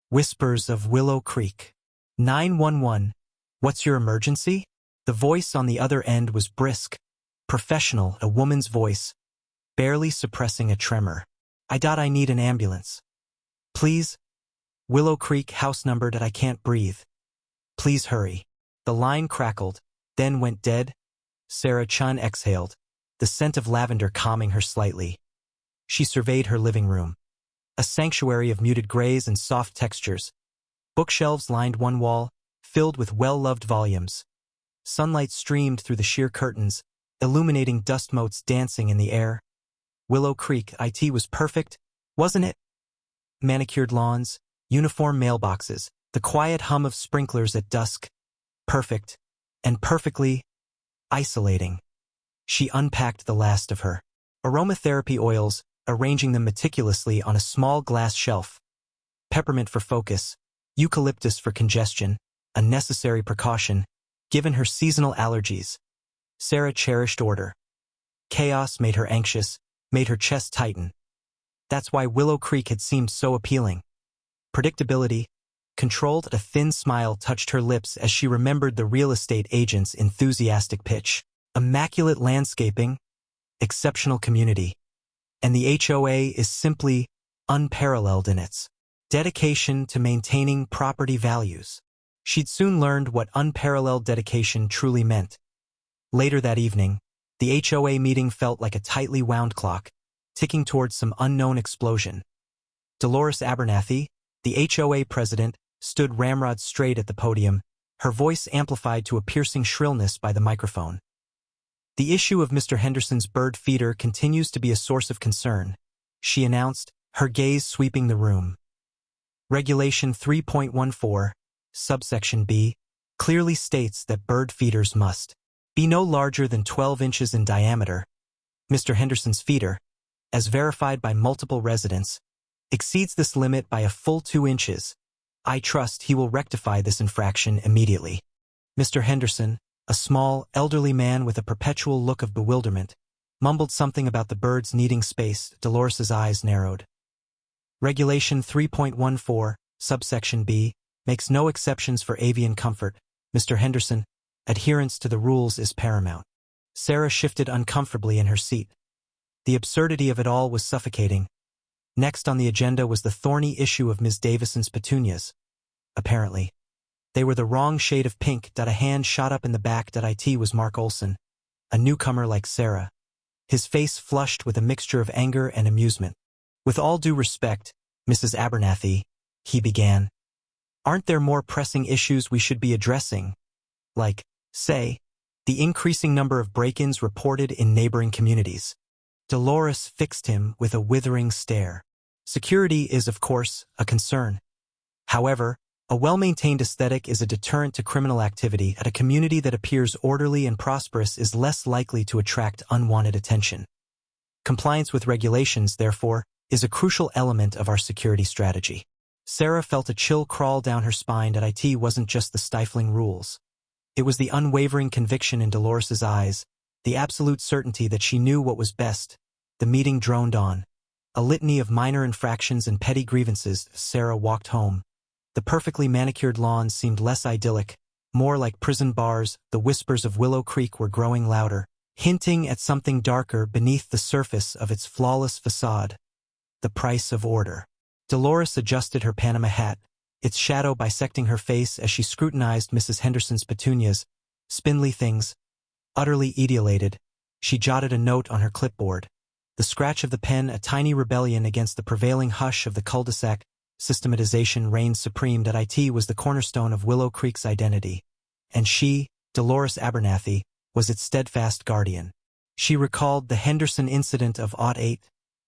Whispers of Willow Creek. 911. What's your emergency? The voice on the other end was brisk, professional, a woman's voice, barely suppressing a tremor. I need an ambulance. Please? Willow Creek, house number that I can't breathe. Please hurry. The line crackled, then went dead. Sarah Chen exhaled, the scent of lavender calming her slightly. She surveyed her living room. A sanctuary of muted grays and soft textures. Bookshelves lined one wall, filled with well-loved volumes. Sunlight streamed through the sheer curtains, illuminating dust motes dancing in the air. Willow Creek, it was perfect, wasn't it? Manicured lawns, uniform mailboxes, the quiet hum of sprinklers at dusk. Perfect, and perfectly isolating. She unpacked the last of her aromatherapy oils, arranging them meticulously on a small glass shelf. Peppermint for focus, eucalyptus for congestion, a necessary precaution, given her seasonal allergies. Sarah cherished order. Chaos made her anxious, made her chest tighten. That's why Willow Creek had seemed so appealing. Predictability, controlled. A thin smile touched her lips as she remembered the real estate agent's enthusiastic pitch. Immaculate landscaping, exceptional community. And the HOA is simply unparalleled in its dedication to maintaining property values. She'd soon learned what unparalleled dedication truly meant. Later that evening, the HOA meeting felt like a tightly wound clock, ticking towards some unknown explosion. Dolores Abernathy, the HOA president, stood ramrod straight at the podium, her voice amplified to a piercing shrillness by the microphone. The issue of Mr. Henderson's bird feeder continues to be a source of concern, she announced, her gaze sweeping the room. Regulation 3.14, subsection B, clearly states that bird feeders must be no larger than 12 inches in diameter. Mr. Henderson's feeder, as verified by multiple residents, exceeds this limit by a full 2 inches. I trust he will rectify this infraction immediately. Mr. Henderson, a small, elderly man with a perpetual look of bewilderment, mumbled something about the birds needing space. Dolores's eyes narrowed. Regulation 3.14, subsection B, makes no exceptions for avian comfort. Mr. Henderson, adherence to the rules is paramount. Sarah shifted uncomfortably in her seat. The absurdity of it all was suffocating. Next on the agenda was the thorny issue of Ms. Davison's petunias. Apparently, they were the wrong shade of pink. A hand shot up in the back. It was Mark Olson, a newcomer like Sarah. His face flushed with a mixture of anger and amusement. With all due respect, Mrs. Abernathy, he began. Aren't there more pressing issues we should be addressing? Like, say, the increasing number of break-ins reported in neighboring communities. Dolores fixed him with a withering stare. Security is, of course, a concern. However, a well-maintained aesthetic is a deterrent to criminal activity. At a community that appears orderly and prosperous is less likely to attract unwanted attention. Compliance with regulations, therefore, is a crucial element of our security strategy. Sarah felt a chill crawl down her spine. It wasn't just the stifling rules. It was the unwavering conviction in Dolores's eyes, the absolute certainty that she knew what was best. The meeting droned on. A litany of minor infractions and petty grievances. Sarah walked home. The perfectly manicured lawns seemed less idyllic, more like prison bars. The whispers of Willow Creek were growing louder, hinting at something darker beneath the surface of its flawless facade. The price of order. Dolores adjusted her Panama hat, its shadow bisecting her face as she scrutinized Mrs. Henderson's petunias, spindly things. Utterly etiolated, she jotted a note on her clipboard. The scratch of the pen a tiny rebellion against the prevailing hush of the cul-de-sac. Systematization reigned supreme. It was the cornerstone of Willow Creek's identity. And she, Dolores Abernathy, was its steadfast guardian. She recalled the Henderson incident of '08,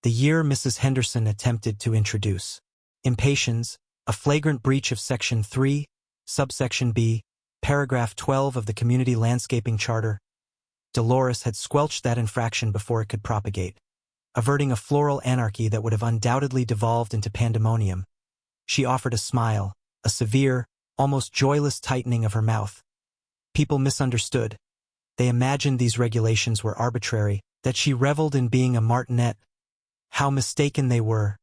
the year Mrs. Henderson attempted to introduce impatience, a flagrant breach of Section 3, subsection B, paragraph 12 of the Community Landscaping Charter. Dolores had squelched that infraction before it could propagate, averting a floral anarchy that would have undoubtedly devolved into pandemonium. She offered a smile, a severe, almost joyless tightening of her mouth. People misunderstood. They imagined these regulations were arbitrary, that she reveled in being a martinet. How mistaken they were.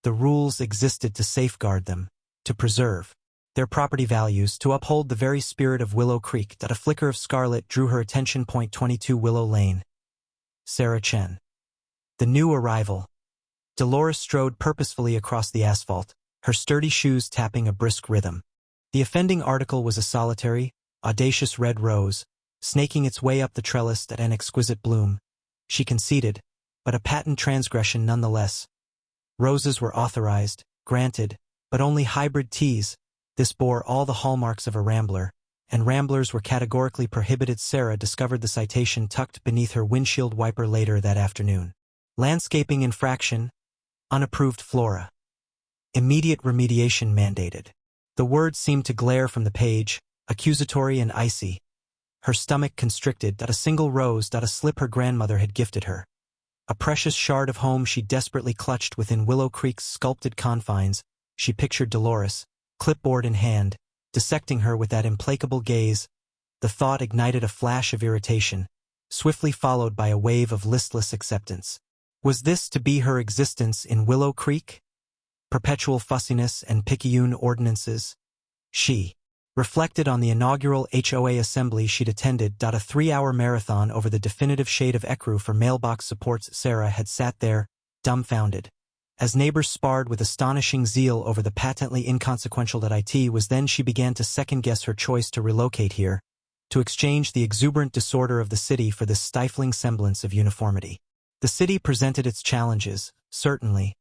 The rules existed to safeguard them. to preserve their property values, to uphold the very spirit of Willow Creek. A flicker of scarlet drew her attention. 22 Willow Lane. Sarah Chen. The new arrival. Dolores strode purposefully across the asphalt, her sturdy shoes tapping a brisk rhythm. The offending article was a solitary, audacious red rose, snaking its way up the trellis at an exquisite bloom. She conceded, but a patent transgression nonetheless. Roses were authorized, granted, but only hybrid teas. This bore all the hallmarks of a rambler, and ramblers were categorically prohibited. Sarah discovered the citation tucked beneath her windshield wiper later that afternoon. Landscaping infraction, unapproved flora. Immediate remediation mandated. The words seemed to glare from the page, accusatory and icy. Her stomach constricted. A single rose. A slip her grandmother had gifted her. A precious shard of home she desperately clutched within Willow Creek's sculpted confines. She pictured Dolores, clipboard in hand, dissecting her with that implacable gaze. The thought ignited a flash of irritation, swiftly followed by a wave of listless acceptance. Was this to be her existence in Willow Creek? Perpetual fussiness and picayune ordinances? She reflected on the inaugural HOA assembly she'd attended. A 3-hour marathon over the definitive shade of ecru for mailbox supports. Sarah had sat there, dumbfounded, as neighbors sparred with astonishing zeal over the patently inconsequential IT. Was then she began to second-guess her choice to relocate here, to exchange the exuberant disorder of the city for this stifling semblance of uniformity. The city presented its challenges, certainly,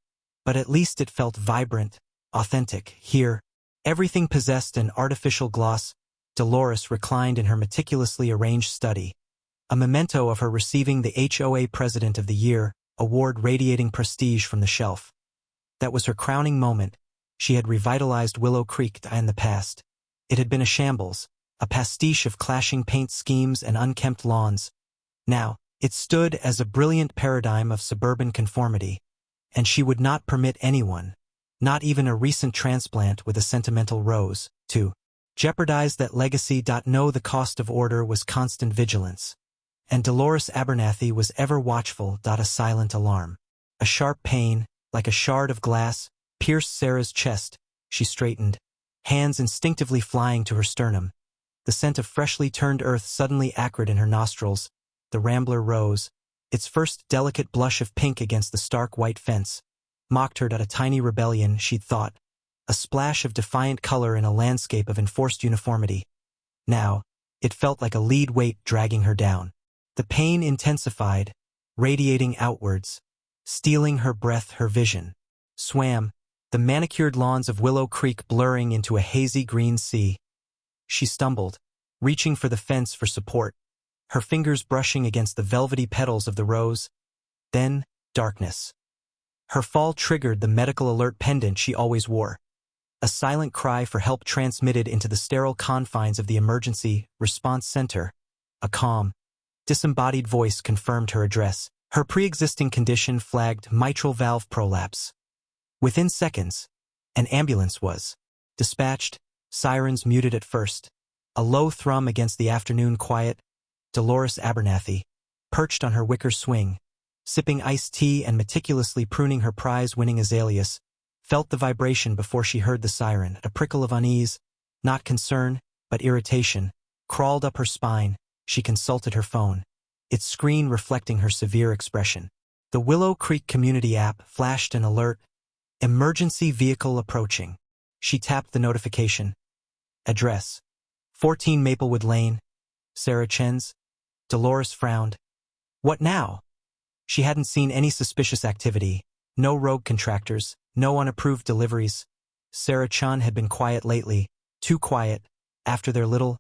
but at least it felt vibrant, authentic. Here, everything possessed an artificial gloss. Dolores reclined in her meticulously arranged study, a memento of her receiving the HOA President of the Year award radiating prestige from the shelf. That was her crowning moment. She had revitalized Willow Creek in the past. It had been a shambles, a pastiche of clashing paint schemes and unkempt lawns. Now, it stood as a brilliant paradigm of suburban conformity, and she would not permit anyone, not even a recent transplant with a sentimental rose, to jeopardize that legacy. No, the cost of order was constant vigilance, and Dolores Abernathy was ever watchful. A silent alarm. A sharp pain, like a shard of glass, pierced Sarah's chest. She straightened, hands instinctively flying to her sternum. The scent of freshly turned earth suddenly acrid in her nostrils. The rambler rose, its first delicate blush of pink against the stark white fence, mocked her. A tiny rebellion, she'd thought, a splash of defiant color in a landscape of enforced uniformity. Now, it felt like a lead weight dragging her down. The pain intensified, radiating outwards, stealing her breath. Her vision swam, the manicured lawns of Willow Creek blurring into a hazy green sea. She stumbled, reaching for the fence for support, her fingers brushing against the velvety petals of the rose. Then, darkness. Her fall triggered the medical alert pendant she always wore. A silent cry for help transmitted into the sterile confines of the emergency response center. A calm, disembodied voice confirmed her address. Her pre-existing condition flagged mitral valve prolapse. Within seconds, an ambulance was dispatched, sirens muted at first. A low thrum against the afternoon quiet. Dolores Abernathy, perched on her wicker swing, sipping iced tea and meticulously pruning her prize-winning azaleas, felt the vibration before she heard the siren. A prickle of unease, not concern, but irritation, crawled up her spine. She consulted her phone, its screen reflecting her severe expression. The Willow Creek Community app flashed an alert. Emergency vehicle approaching. She tapped the notification. Address: 14 Maplewood Lane. Sarah Chen's. Dolores frowned. What now? She hadn't seen any suspicious activity, no rogue contractors, no unapproved deliveries. Sarah Chen had been quiet lately, too quiet. After their little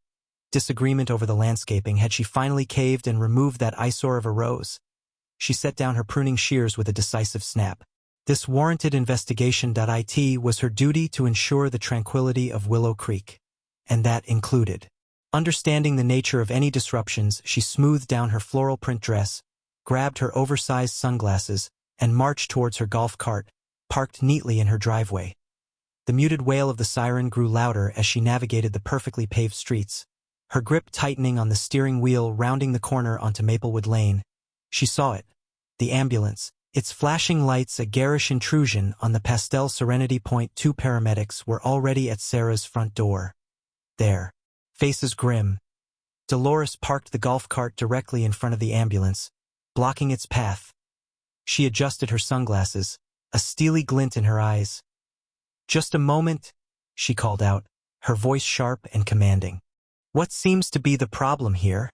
disagreement over the landscaping, had she finally caved and removed that eyesore of a rose? She set down her pruning shears with a decisive snap. This warranted investigation. It was her duty to ensure the tranquility of Willow Creek, and that included understanding the nature of any disruptions. She smoothed down her floral print dress, grabbed her oversized sunglasses, and marched towards her golf cart, parked neatly in her driveway. The muted wail of the siren grew louder as she navigated the perfectly paved streets, her grip tightening on the steering wheel. Rounding the corner onto Maplewood Lane, she saw it, the ambulance, Its flashing lights a garish intrusion on the pastel serenity. Two paramedics were already at Sarah's front door. There, faces grim, Dolores parked the golf cart directly in front of the ambulance, blocking its path. She adjusted her sunglasses, a steely glint in her eyes. "Just a moment," she called out, her voice sharp and commanding. "What seems to be the problem here?"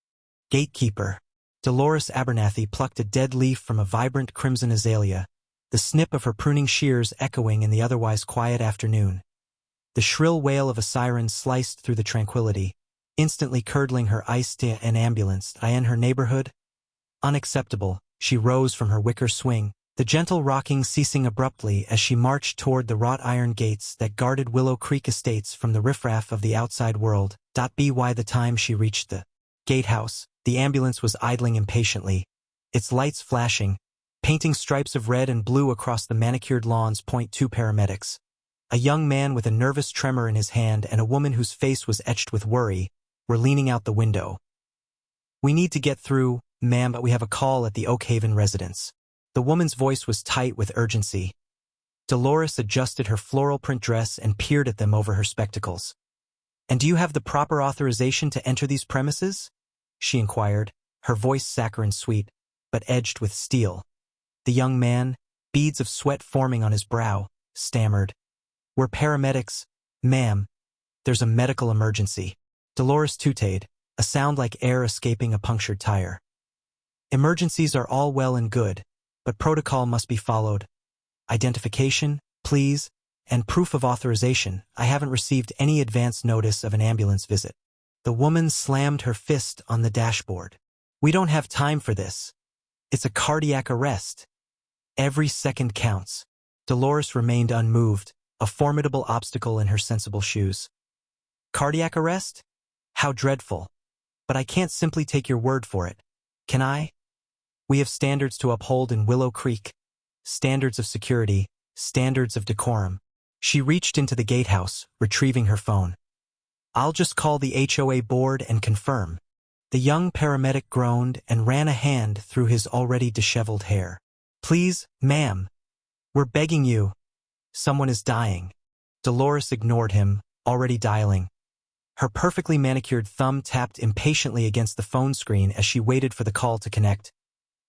"Gatekeeper." Dolores Abernathy plucked a dead leaf from a vibrant crimson azalea, the snip of her pruning shears echoing in the otherwise quiet afternoon. The shrill wail of a siren sliced through the tranquility, instantly curdling her ice to an ambulance. In her neighborhood? Unacceptable. She rose from her wicker swing, the gentle rocking ceasing abruptly as she marched toward the wrought iron gates that guarded Willow Creek estates from the riffraff of the outside world. By the time she reached the gatehouse, the ambulance was idling impatiently, its lights flashing, painting stripes of red and blue across the manicured lawns. Two paramedics. A young man with a nervous tremor in his hand and a woman whose face was etched with worry were leaning out the window. "We need to get through, ma'am, but we have a call at the Oakhaven residence." The woman's voice was tight with urgency. Dolores adjusted her floral print dress and peered at them over her spectacles. "And do you have the proper authorization to enter these premises?" she inquired, her voice saccharine sweet, but edged with steel. The young man, beads of sweat forming on his brow, stammered, "We're paramedics, ma'am. There's a medical emergency." Dolores tutade, a sound like air escaping a punctured tire. "Emergencies are all well and good, but protocol must be followed. Identification, please, and proof of authorization. I haven't received any advance notice of an ambulance visit." The woman slammed her fist on the dashboard. "We don't have time for this. It's a cardiac arrest. Every second counts." Dolores remained unmoved, a formidable obstacle in her sensible shoes. "Cardiac arrest? How dreadful. But I can't simply take your word for it, can I? We have standards to uphold in Willow Creek. Standards of security, standards of decorum." She reached into the gatehouse, retrieving her phone. "I'll just call the HOA board and confirm." The young paramedic groaned and ran a hand through his already disheveled hair. "Please, ma'am. We're begging you. Someone is dying." Dolores ignored him, already dialing. Her perfectly manicured thumb tapped impatiently against the phone screen as she waited for the call to connect.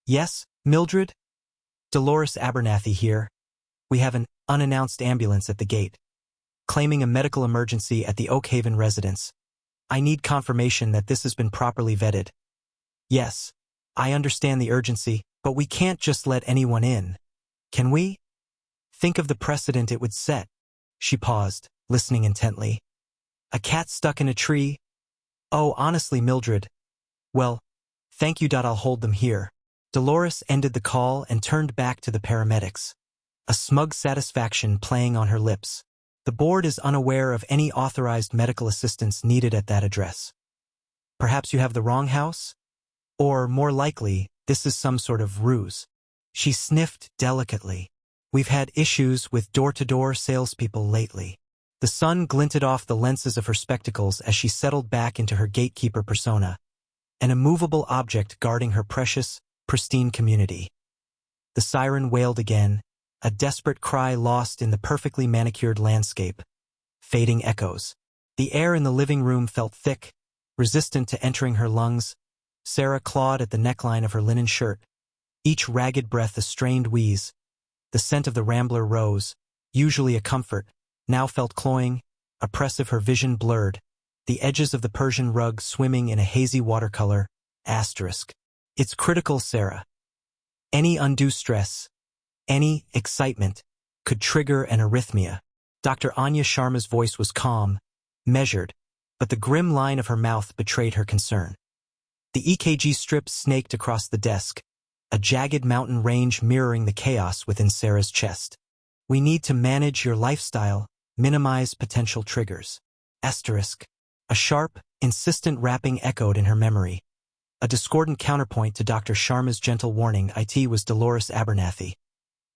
"Yes, Mildred? Dolores Abernathy here. We have an unannounced ambulance at the gate, claiming a medical emergency at the Oakhaven residence. I need confirmation that this has been properly vetted." "Yes, I understand the urgency, but we can't just let anyone in. Can we? Think of the precedent it would set." She paused, listening intently. "A cat stuck in a tree? Oh, honestly, Mildred. Well, thank you. I'll hold them here." Dolores ended the call and turned back to the paramedics, a smug satisfaction playing on her lips. "The board is unaware of any authorized medical assistance needed at that address. Perhaps you have the wrong house? Or, more likely, this is some sort of ruse." She sniffed delicately. "We've had issues with door-to-door salespeople lately." The sun glinted off the lenses of her spectacles as she settled back into her gatekeeper persona, an immovable object guarding her precious, pristine community. The siren wailed again, a desperate cry lost in the perfectly manicured landscape. Fading echoes. The air in the living room felt thick, resistant to entering her lungs. Sarah clawed at the neckline of her linen shirt, each ragged breath a strained wheeze. The scent of the Rambler rose, usually a comfort, now felt cloying, oppressive. Her vision blurred, the edges of the Persian rug swimming in a hazy watercolor. Asterisk. It's critical, Sarah. Any undue stress, any excitement, could trigger an arrhythmia. Dr. Anya Sharma's voice was calm, measured, but the grim line of her mouth betrayed her concern. The EKG strip snaked across the desk, a jagged mountain range mirroring the chaos within Sarah's chest. "We need to manage your lifestyle, minimize potential triggers." Asterisk. A sharp, insistent rapping echoed in her memory. A discordant counterpoint to Dr. Sharma's gentle warning. It was Dolores Abernathy,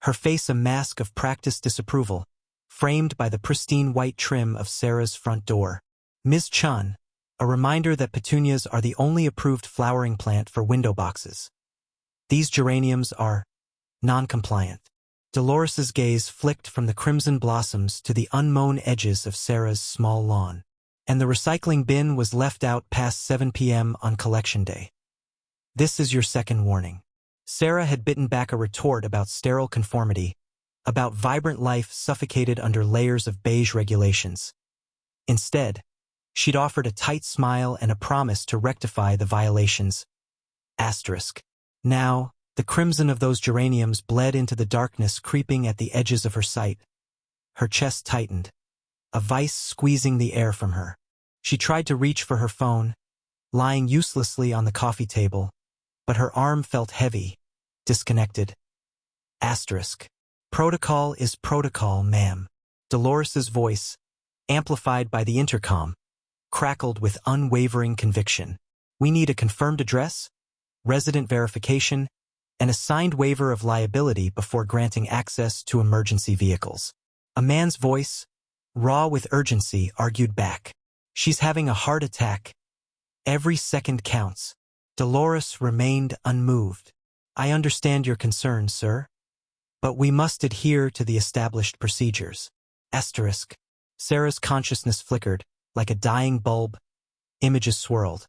her face a mask of practiced disapproval, framed by the pristine white trim of Sarah's front door. "Ms. Chen, a reminder that petunias are the only approved flowering plant for window boxes. These geraniums are non-compliant. Dolores's gaze flicked from the crimson blossoms to the unmown edges of Sarah's small lawn. And the recycling bin was left out past 7 p.m. on collection day. This is your second warning. Sarah had bitten back a retort about sterile conformity, about vibrant life suffocated under layers of beige regulations. Instead, she'd offered a tight smile and a promise to rectify the violations. Asterisk. Now, the crimson of those geraniums bled into the darkness creeping at the edges of her sight. Her chest tightened, a vice squeezing the air from her. She tried to reach for her phone, lying uselessly on the coffee table, but her arm felt heavy, disconnected. Asterisk. Protocol is protocol, ma'am. Dolores's voice, amplified by the intercom, crackled with unwavering conviction. We need a confirmed address, resident verification, and a signed waiver of liability before granting access to emergency vehicles. A man's voice, raw with urgency, argued back. She's having a heart attack. Every second counts. Dolores remained unmoved. I understand your concerns, sir, but we must adhere to the established procedures. Asterisk. Sarah's consciousness flickered, like a dying bulb. Images swirled.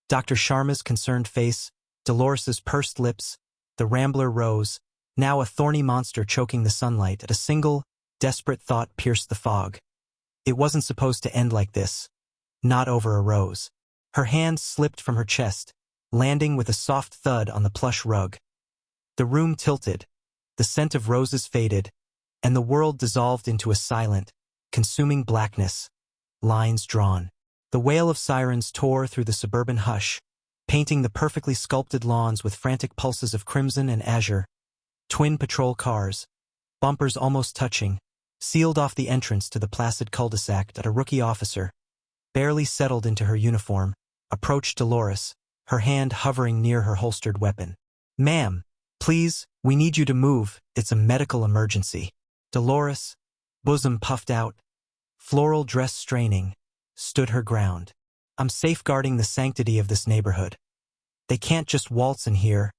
Dr. Sharma's concerned face, Dolores's pursed lips, the rambler rose, now a thorny monster choking the sunlight. At a single, desperate thought pierced the fog. It wasn't supposed to end like this. Not over a rose. Her hand slipped from her chest, landing with a soft thud on the plush rug. The room tilted, the scent of roses faded, and the world dissolved into a silent, consuming blackness. Lines drawn. The wail of sirens tore through the suburban hush, painting the perfectly sculpted lawns with frantic pulses of crimson and azure. Twin patrol cars, bumpers almost touching, sealed off the entrance to the placid cul-de-sac. That a rookie officer, barely settled into her uniform, approached Dolores, her hand hovering near her holstered weapon. Ma'am, please, we need you to move, it's a medical emergency. Dolores, bosom puffed out, floral dress straining, stood her ground. I'm safeguarding the sanctity of this neighborhood. They can't just waltz in here,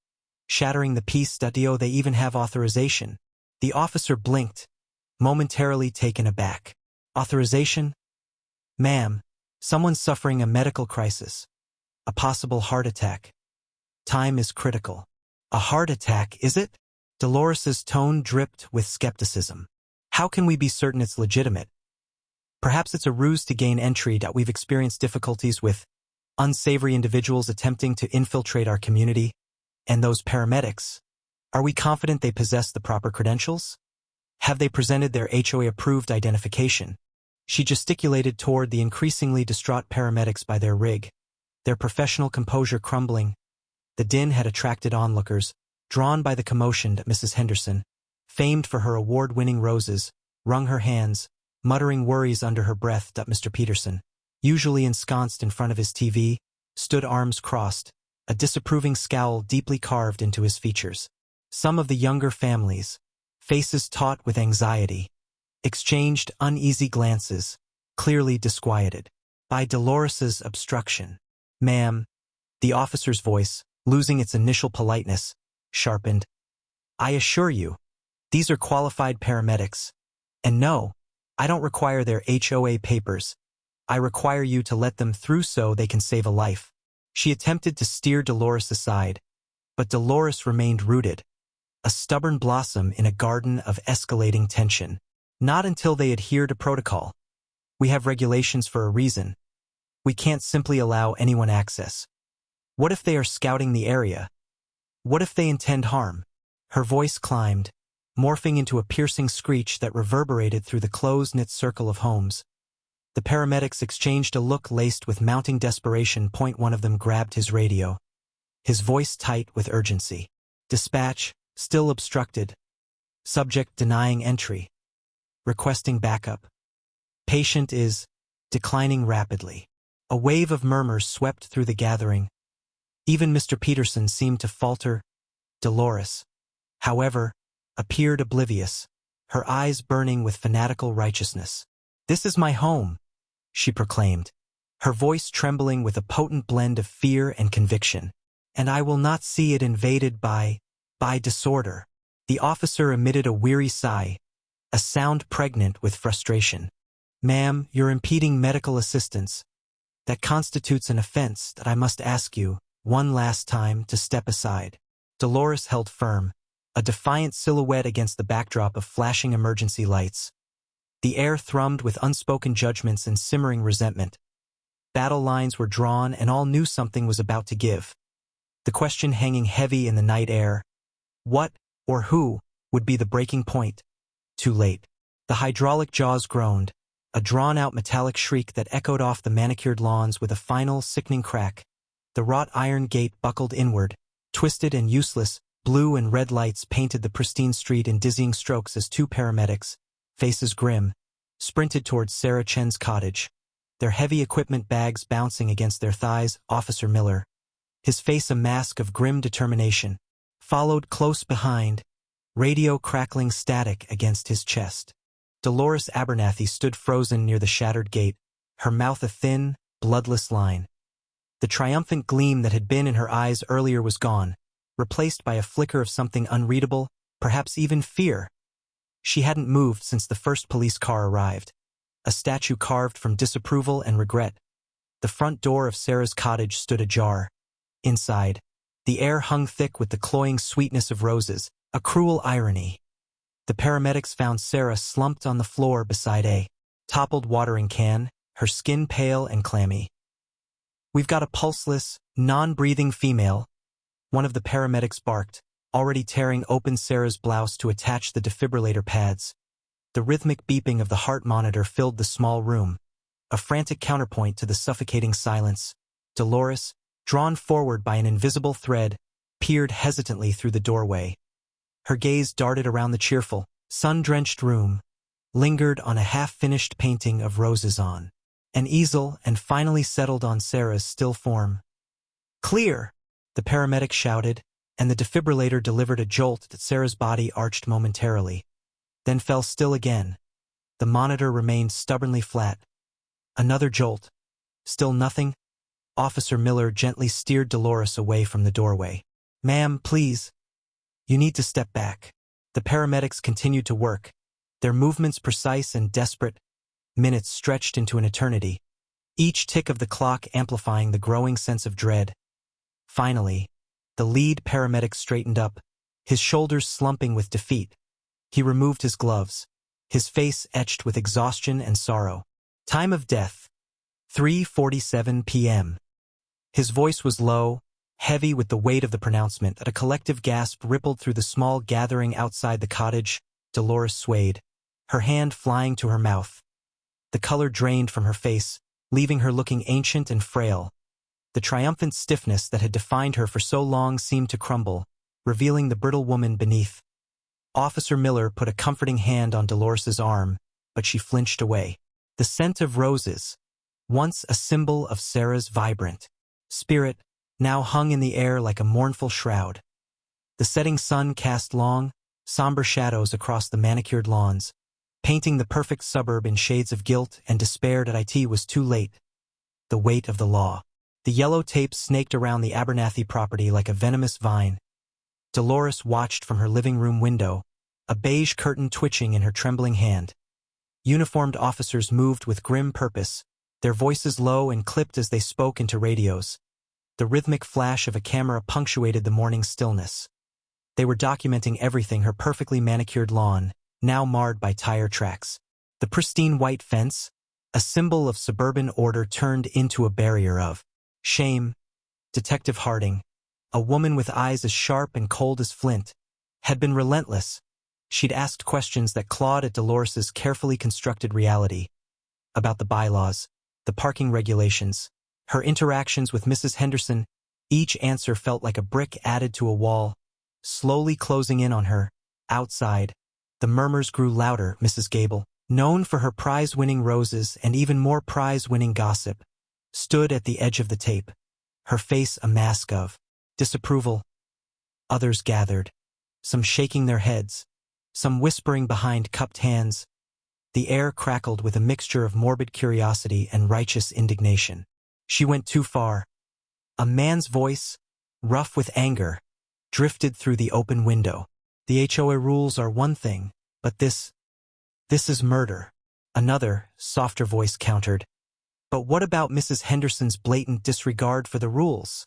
shattering the peace. They even have authorization. The officer blinked, momentarily taken aback. Authorization? Ma'am, someone's suffering a medical crisis. A possible heart attack. Time is critical. A heart attack, is it? Dolores's tone dripped with skepticism. How can we be certain it's legitimate? Perhaps it's a ruse to gain entry. We've experienced difficulties with unsavory individuals attempting to infiltrate our community. And those paramedics, are we confident they possess the proper credentials? Have they presented their HOA-approved identification? She gesticulated toward the increasingly distraught paramedics by their rig, their professional composure crumbling. The din had attracted onlookers, drawn by the commotion. Mrs. Henderson, famed for her award-winning roses, wrung her hands, muttering worries under her breath. Mr. Peterson, usually ensconced in front of his TV, stood arms crossed, a disapproving scowl deeply carved into his features. Some of the younger families, faces taut with anxiety, exchanged uneasy glances, clearly disquieted by Dolores's obstruction. Ma'am, the officer's voice, losing its initial politeness, sharpened. I assure you, these are qualified paramedics. And no, I don't require their HOA papers. I require you to let them through so they can save a life. She attempted to steer Dolores aside, but Dolores remained rooted, a stubborn blossom in a garden of escalating tension. Not until they adhere to protocol. We have regulations for a reason. We can't simply allow anyone access. What if they are scouting the area? What if they intend harm? Her voice climbed, morphing into a piercing screech that reverberated through the close-knit circle of homes. The paramedics exchanged a look laced with mounting desperation. One of them grabbed his radio, his voice tight with urgency. Dispatch, still obstructed. Subject denying entry. Requesting backup. Patient is declining rapidly. A wave of murmurs swept through the gathering. Even Mr. Peterson seemed to falter. Dolores, however, appeared oblivious, her eyes burning with fanatical righteousness. This is my home, she proclaimed, her voice trembling with a potent blend of fear and conviction. And I will not see it invaded by disorder. The officer emitted a weary sigh, a sound pregnant with frustration. "Ma'am, you're impeding medical assistance. That constitutes an offense that I must ask you, one last time, to step aside." Dolores held firm, a defiant silhouette against the backdrop of flashing emergency lights. The air thrummed with unspoken judgments and simmering resentment. Battle lines were drawn and all knew something was about to give. The question hanging heavy in the night air: what, or who, would be the breaking point? Too late. The hydraulic jaws groaned, a drawn-out metallic shriek that echoed off the manicured lawns with a final, sickening crack. The wrought iron gate buckled inward, twisted and useless. Blue and red lights painted the pristine street in dizzying strokes as two paramedics, faces grim, sprinted towards Sarah Chen's cottage, their heavy equipment bags bouncing against their thighs. Officer Miller, his face a mask of grim determination, followed close behind, radio crackling static against his chest. Dolores Abernathy stood frozen near the shattered gate, her mouth a thin, bloodless line. The triumphant gleam that had been in her eyes earlier was gone, replaced by a flicker of something unreadable, perhaps even fear. She hadn't moved since the first police car arrived, a statue carved from disapproval and regret. The front door of Sarah's cottage stood ajar. Inside, the air hung thick with the cloying sweetness of roses, a cruel irony. The paramedics found Sarah slumped on the floor beside a toppled watering can, her skin pale and clammy. "We've got a pulseless, non-breathing female," one of the paramedics barked, already tearing open Sarah's blouse to attach the defibrillator pads. The rhythmic beeping of the heart monitor filled the small room, a frantic counterpoint to the suffocating silence. Dolores, drawn forward by an invisible thread, peered hesitantly through the doorway. Her gaze darted around the cheerful, sun-drenched room, lingered on a half-finished painting of roses on an easel, and finally settled on Sarah's still form. "Clear!" the paramedic shouted, and the defibrillator delivered a jolt that Sarah's body arched momentarily, then fell still again. The monitor remained stubbornly flat. Another jolt. Still nothing. Officer Miller gently steered Dolores away from the doorway. "Ma'am, please. You need to step back." The paramedics continued to work, their movements precise and desperate, minutes stretched into an eternity, each tick of the clock amplifying the growing sense of dread. Finally, the lead paramedic straightened up, his shoulders slumping with defeat. He removed his gloves, his face etched with exhaustion and sorrow. "Time of death, 3:47 p.m. His voice was low, heavy with the weight of the pronouncement. That a collective gasp rippled through the small gathering outside the cottage. Dolores swayed, her hand flying to her mouth. The color drained from her face, leaving her looking ancient and frail. The triumphant stiffness that had defined her for so long seemed to crumble, revealing the brittle woman beneath. Officer Miller put a comforting hand on Dolores's arm, but she flinched away. The scent of roses, once a symbol of Sarah's vibrant spirit, now hung in the air like a mournful shroud. The setting sun cast long, somber shadows across the manicured lawns, painting the perfect suburb in shades of guilt and despair. That it was too late. The weight of the law. The yellow tape snaked around the Abernathy property like a venomous vine. Dolores watched from her living room window, a beige curtain twitching in her trembling hand. Uniformed officers moved with grim purpose, their voices low and clipped as they spoke into radios. The rhythmic flash of a camera punctuated the morning stillness. They were documenting everything: her perfectly manicured lawn, now marred by tire tracks. The pristine white fence, a symbol of suburban order, turned into a barrier of shame. Detective Harding, a woman with eyes as sharp and cold as flint, had been relentless. She'd asked questions that clawed at Dolores's carefully constructed reality. About the bylaws, the parking regulations, her interactions with Mrs. Henderson. Each answer felt like a brick added to a wall, slowly closing in on her. Outside, the murmurs grew louder. Mrs. Gable, known for her prize-winning roses and even more prize-winning gossip, stood at the edge of the tape, her face a mask of disapproval. Others gathered, some shaking their heads, some whispering behind cupped hands. The air crackled with a mixture of morbid curiosity and righteous indignation. She went too far. A man's voice, rough with anger, drifted through the open window. The HOA rules are one thing, but this is murder. Another, softer voice countered. But what about Mrs. Henderson's blatant disregard for the rules?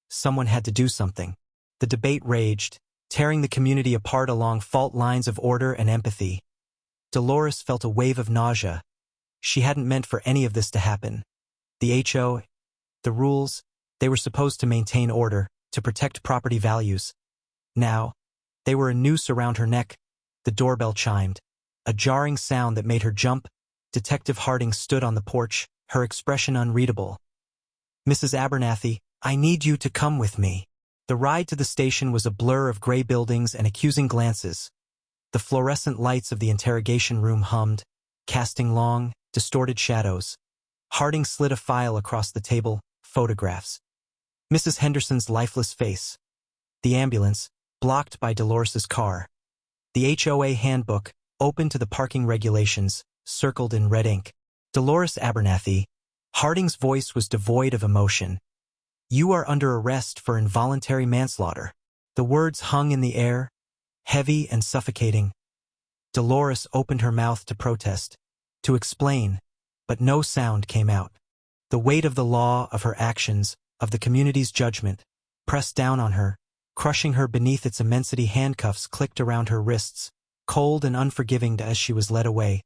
Someone had to do something. The debate raged, tearing the community apart along fault lines of order and empathy. Dolores felt a wave of nausea. She hadn't meant for any of this to happen. The HOA, the rules, they were supposed to maintain order, to protect property values. Now, they were a noose around her neck. The doorbell chimed. A jarring sound that made her jump. Detective Harding stood on the porch, her expression unreadable. Mrs. Abernathy, I need you to come with me. The ride to the station was a blur of gray buildings and accusing glances. The fluorescent lights of the interrogation room hummed, casting long, distorted shadows. Harding slid a file across the table, photographs. Mrs. Henderson's lifeless face. The ambulance, blocked by Dolores's car. The HOA handbook, open to the parking regulations, circled in red ink. Dolores Abernathy. Harding's voice was devoid of emotion. You are under arrest for involuntary manslaughter. The words hung in the air, heavy and suffocating. Dolores opened her mouth to protest, to explain, but no sound came out. The weight of the law, of her actions, of the community's judgment, pressed down on her, crushing her beneath its immensity. Handcuffs clicked around her wrists, cold and unforgiving as she was led away.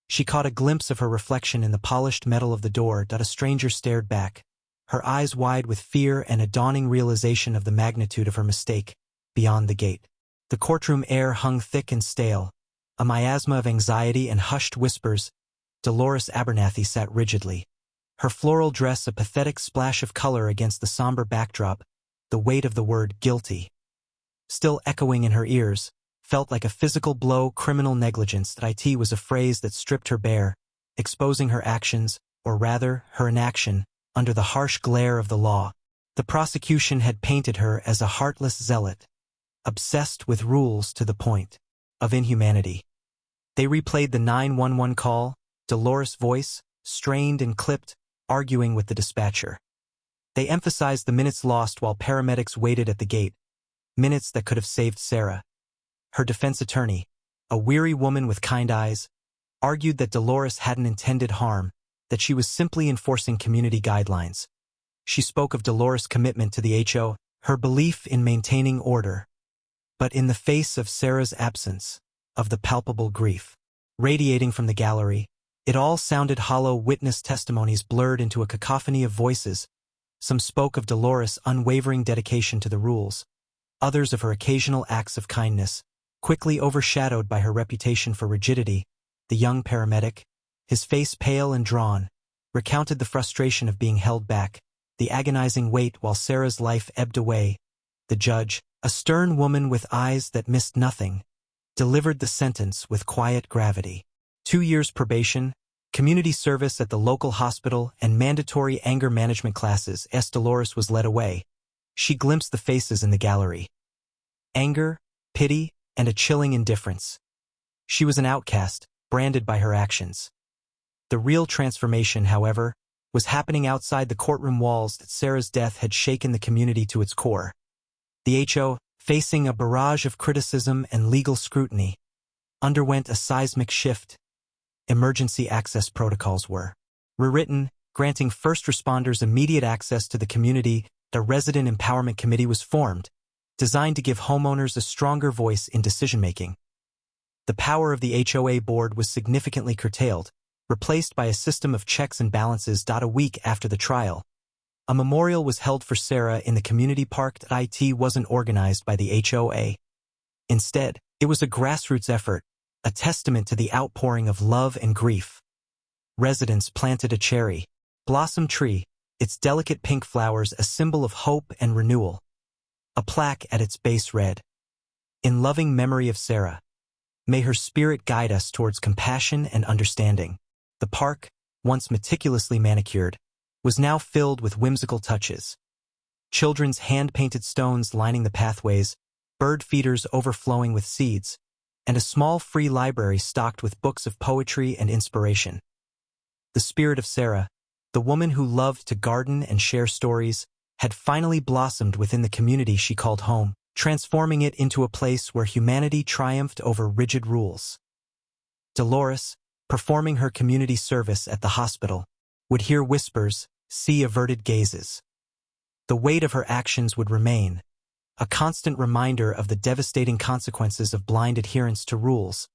She caught a glimpse of her reflection in the polished metal of the door. A stranger stared back, her eyes wide with fear and a dawning realization of the magnitude of her mistake. Beyond the gate, the courtroom air hung thick and stale, a miasma of anxiety and hushed whispers. Dolores Abernathy sat rigidly, her floral dress a pathetic splash of color against the somber backdrop, the weight of the word guilty, still echoing in her ears, felt like a physical blow. Criminal negligence. It was a phrase that stripped her bare, exposing her actions, or rather, her inaction, under the harsh glare of the law. The prosecution had painted her as a heartless zealot, obsessed with rules to the point of inhumanity. They replayed the 911 call, Dolores' voice, strained and clipped, arguing with the dispatcher. They emphasized the minutes lost while paramedics waited at the gate, minutes that could have saved Sarah. Her defense attorney, a weary woman with kind eyes, argued that Dolores hadn't intended harm, that she was simply enforcing community guidelines. She spoke of Dolores' commitment to the HO, her belief in maintaining order. But in the face of Sarah's absence, of the palpable grief radiating from the gallery, it all sounded hollow. Witness testimonies blurred into a cacophony of voices. Some spoke of Dolores' unwavering dedication to the rules, others of her occasional acts of kindness, quickly overshadowed by her reputation for rigidity. The young paramedic, his face pale and drawn, recounted the frustration of being held back, the agonizing wait while Sarah's life ebbed away. The judge, a stern woman with eyes that missed nothing, delivered the sentence with quiet gravity. 2 years probation, community service at the local hospital, and mandatory anger management classes. As Dolores was led away, she glimpsed the faces in the gallery. Anger, pity, and a chilling indifference. She was an outcast, branded by her actions. The real transformation, however, was happening outside the courtroom walls. That Sarah's death had shaken the community to its core. The HO, facing a barrage of criticism and legal scrutiny, underwent a seismic shift. Emergency access protocols were rewritten, granting first responders immediate access to the community. The Resident Empowerment Committee was formed, designed to give homeowners a stronger voice in decision-making. The power of the HOA board was significantly curtailed, replaced by a system of checks and balances. A week after the trial, a memorial was held for Sarah in the community park. It wasn't organized by the HOA. Instead, it was a grassroots effort, a testament to the outpouring of love and grief. Residents planted a cherry blossom tree, its delicate pink flowers a symbol of hope and renewal. A plaque at its base read, "In loving memory of Sarah. May her spirit guide us towards compassion and understanding." The park, once meticulously manicured, was now filled with whimsical touches. Children's hand-painted stones lining the pathways, bird feeders overflowing with seeds, and a small free library stocked with books of poetry and inspiration. The spirit of Sarah, the woman who loved to garden and share stories, had finally blossomed within the community she called home. transforming it into a place where humanity triumphed over rigid rules. Dolores, performing her community service at the hospital, would hear whispers, see averted gazes. The weight of her actions would remain, a constant reminder of the devastating consequences of blind adherence to rules,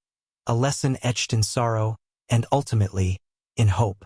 a lesson etched in sorrow and ultimately in hope.